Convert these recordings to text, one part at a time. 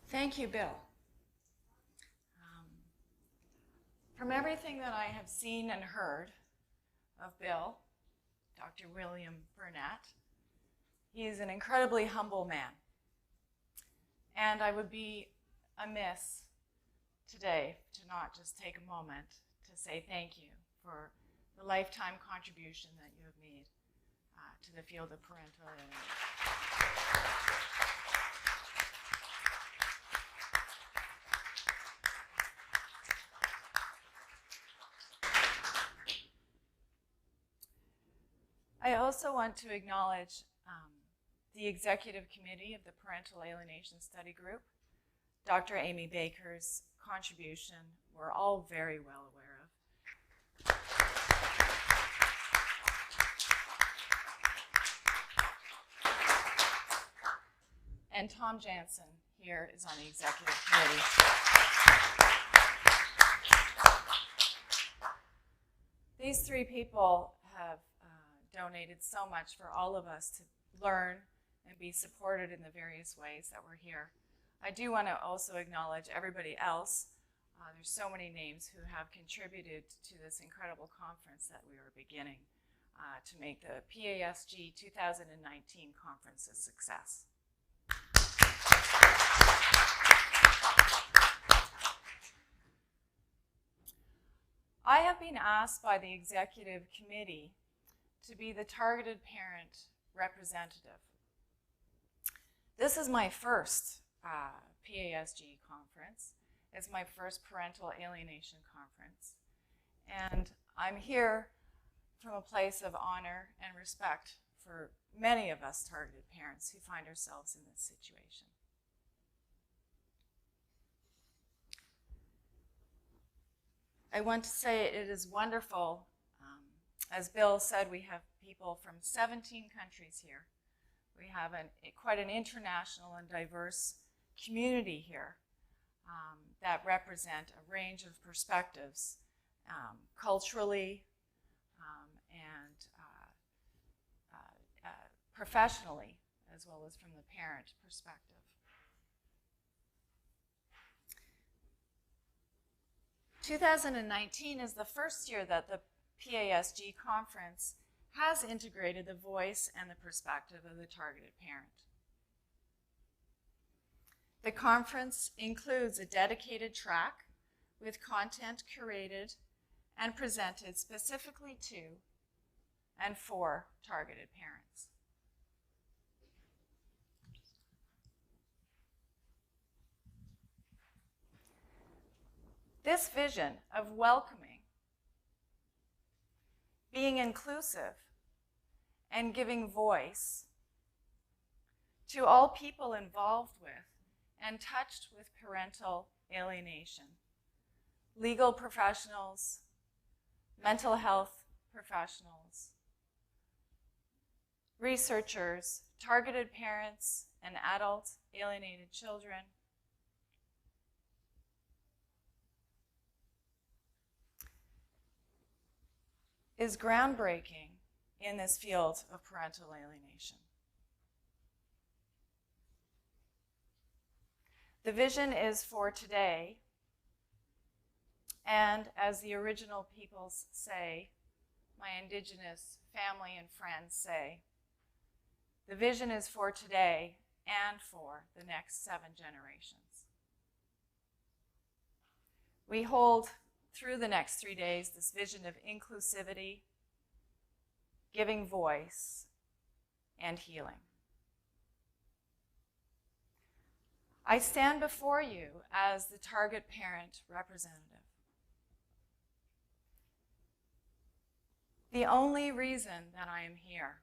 Thank you, Bill. From everything that I have seen and heard of Bill, Dr. William Burnett, he is an incredibly humble man. And I would be amiss today to not just take a moment to say thank you for the lifetime contribution that you have made to the field of parental alienation. I also want to acknowledge the executive committee of the Parental Alienation Study Group. Dr. Amy Baker's contribution we're all very well aware of. And Tom Jansen here is on the executive committee. These three people have donated so much for all of us to learn and be supported in the various ways that we're here. I do want to also acknowledge everybody else. There's so many names who have contributed to this incredible conference that we are beginning to make the PASG 2019 conference a success. I have been asked by the executive committee to be the targeted parent representative. This is my first PASG conference. It's my first parental alienation conference. And I'm here from a place of honor and respect for many of us targeted parents who find ourselves in this situation. I want to say it is wonderful. As Bill said, we have people from 17 countries here. We have quite an international and diverse community here that represent a range of perspectives, culturally and professionally, as well as from the parent perspective. "2019 is the first year that the PASG conference has integrated the voice and the perspective of the targeted parent. The conference includes a dedicated track with content curated and presented specifically to and for targeted parents. This vision of welcoming, being inclusive, and giving voice to all people involved with and touched with parental alienation, legal professionals, mental health professionals, researchers, targeted parents and adult alienated children, is groundbreaking in this field of parental alienation. The vision is for today, and as the original peoples say, my indigenous family and friends say, the vision is for today and for the next 7 generations. We hold through the next 3 days this vision of inclusivity, giving voice, and healing. I stand before you as the target parent representative. The only reason that I am here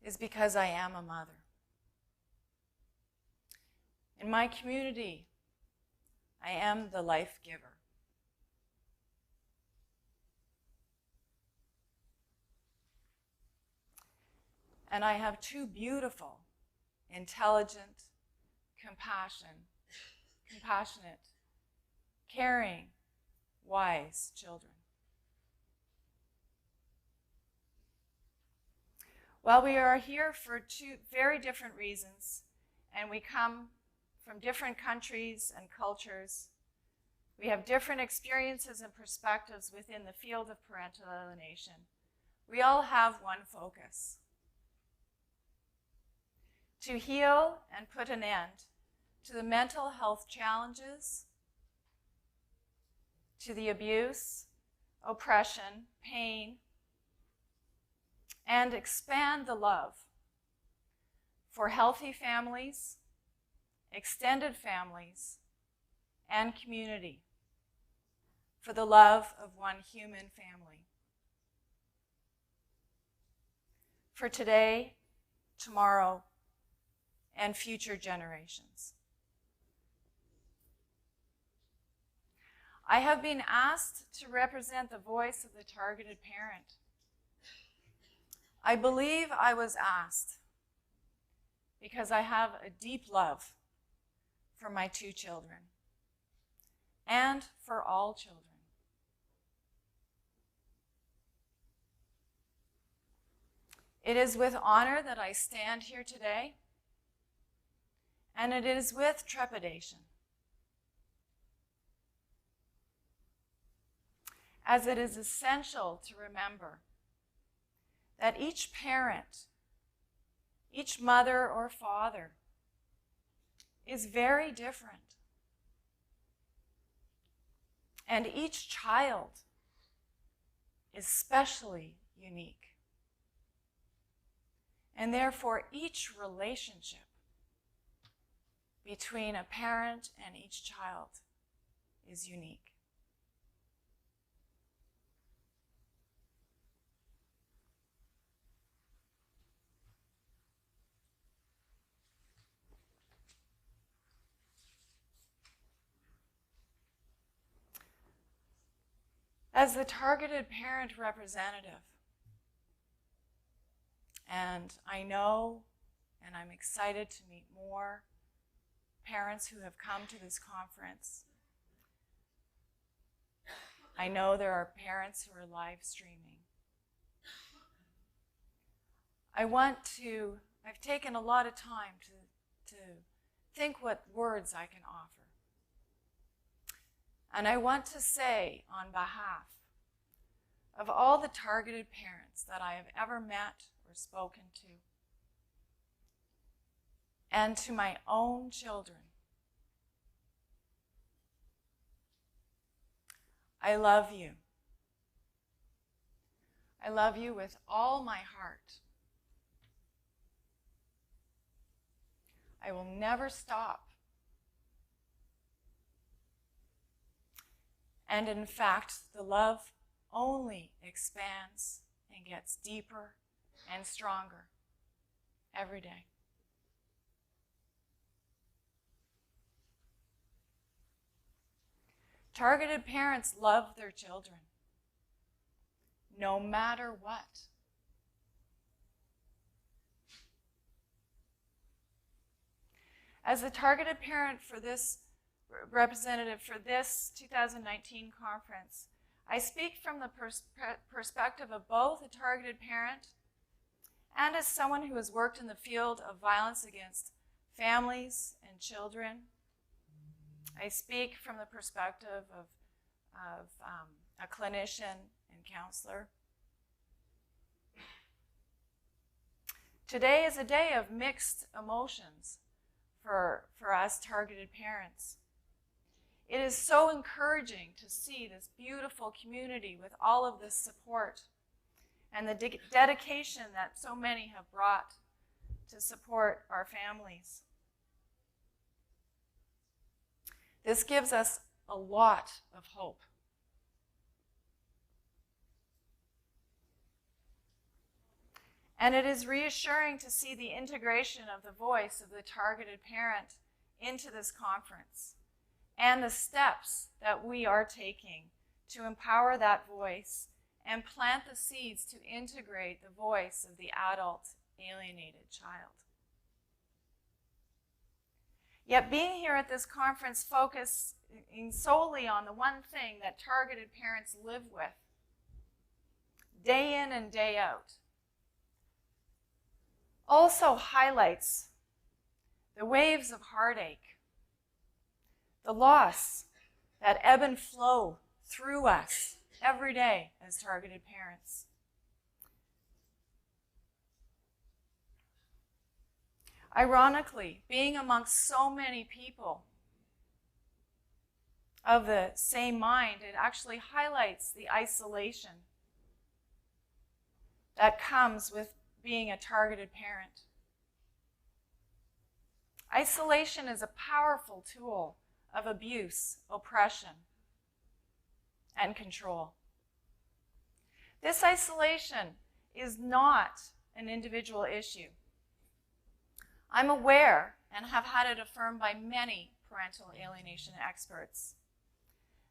is because I am a mother. In my community, I am the life giver. And I have 2 beautiful, intelligent, compassionate, caring, wise children. While we are here for 2 very different reasons, and we come from different countries and cultures. We have different experiences and perspectives within the field of parental alienation. We all have one focus: to heal and put an end to the mental health challenges, to the abuse, oppression, pain, and expand the love for healthy families, extended families, and community, for the love of one human family. For today, tomorrow, and future generations. I have been asked to represent the voice of the targeted parent. I believe I was asked because I have a deep love for my two children and for all children. It is with honor that I stand here today, and it is with trepidation, as it is essential to remember that each parent, each mother or father, is very different. And each child is specially unique. And therefore, each relationship between a parent and each child is unique. As the targeted parent representative, and I know and I'm excited to meet more parents who have come to this conference. I know there are parents who are live streaming. I've taken a lot of time to think what words I can offer. And I want to say on behalf of all the targeted parents that I have ever met or spoken to, and to my own children, I love you. I love you with all my heart. I will never stop. And in fact, the love only expands and gets deeper and stronger every day. Targeted parents love their children, no matter what. As a targeted parent for this representative for this 2019 conference, I speak from the perspective of both a targeted parent and as someone who has worked in the field of violence against families and children. I speak from the perspective of a clinician and counselor. Today is a day of mixed emotions for us targeted parents. It is so encouraging to see this beautiful community with all of this support and the dedication that so many have brought to support our families. This gives us a lot of hope. And it is reassuring to see the integration of the voice of the targeted parent into this conference and the steps that we are taking to empower that voice and plant the seeds to integrate the voice of the adult alienated child. Yet being here at this conference focusing solely on the one thing that targeted parents live with, day in and day out, also highlights the waves of heartache the loss that ebb and flow through us every day as targeted parents. Ironically, being amongst so many people of the same mind, it actually highlights the isolation that comes with being a targeted parent. Isolation is a powerful tool of abuse, oppression, and control. This isolation is not an individual issue. I'm aware and have had it affirmed by many parental alienation experts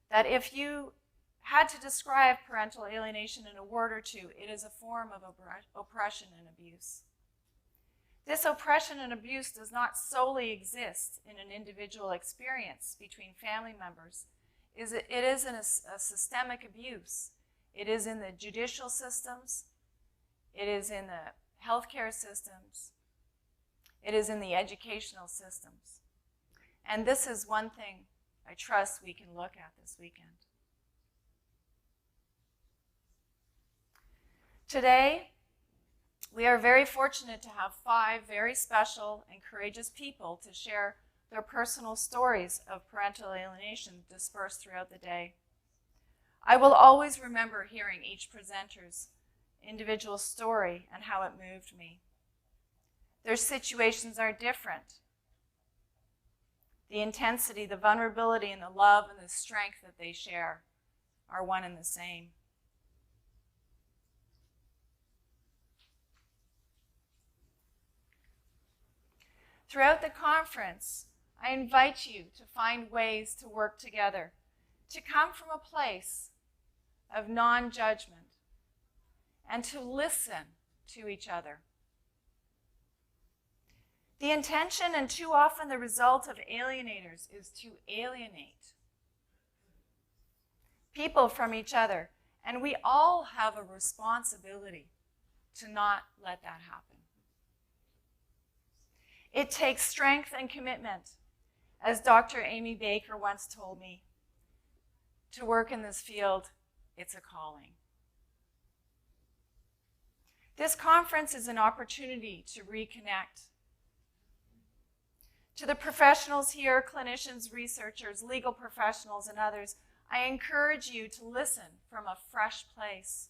that if you had to describe parental alienation in a word or two, it is a form of oppression and abuse. This oppression and abuse does not solely exist in an individual experience between family members. It is in a systemic abuse. It is in the judicial systems. It is in the healthcare systems. It is in the educational systems. And this is one thing I trust we can look at this weekend. Today, we are very fortunate to have 5 very special and courageous people to share their personal stories of parental alienation dispersed throughout the day. I will always remember hearing each presenter's individual story and how it moved me. Their situations are different. The intensity, the vulnerability, and the love and the strength that they share are one and the same. Throughout the conference, I invite you to find ways to work together, to come from a place of non-judgment, and to listen to each other. The intention and too often the result of alienators is to alienate people from each other, and we all have a responsibility to not let that happen. It takes strength and commitment, as Dr. Amy Baker once told me, to work in this field. It's a calling. This conference is an opportunity to reconnect. To the professionals here, clinicians, researchers, legal professionals, and others, I encourage you to listen from a fresh place.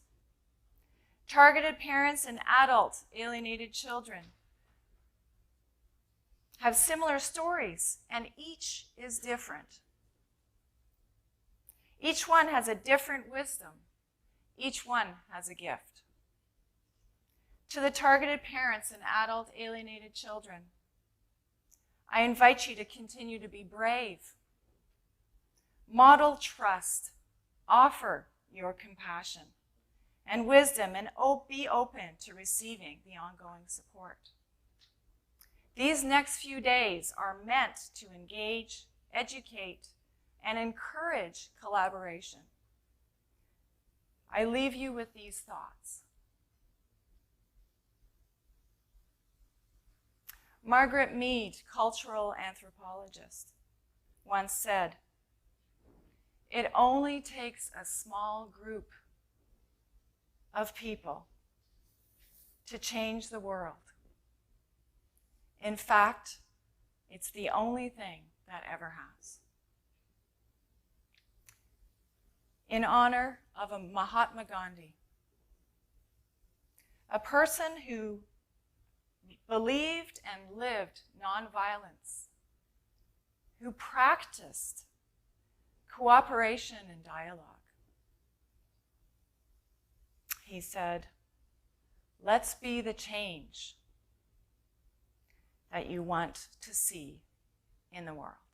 Targeted parents and adult alienated children have similar stories, and each is different. Each one has a different wisdom. Each one has a gift. To the targeted parents and adult alienated children, I invite you to continue to be brave. Model trust. Offer your compassion and wisdom, and be open to receiving the ongoing support. These next few days are meant to engage, educate, and encourage collaboration. I leave you with these thoughts. Margaret Mead, cultural anthropologist, once said, "It only takes a small group of people to change the world. In fact, it's the only thing that ever has." In honor of a Mahatma Gandhi, a person who believed and lived nonviolence, who practiced cooperation and dialogue, he said, "Let's be the change that you want to see in the world."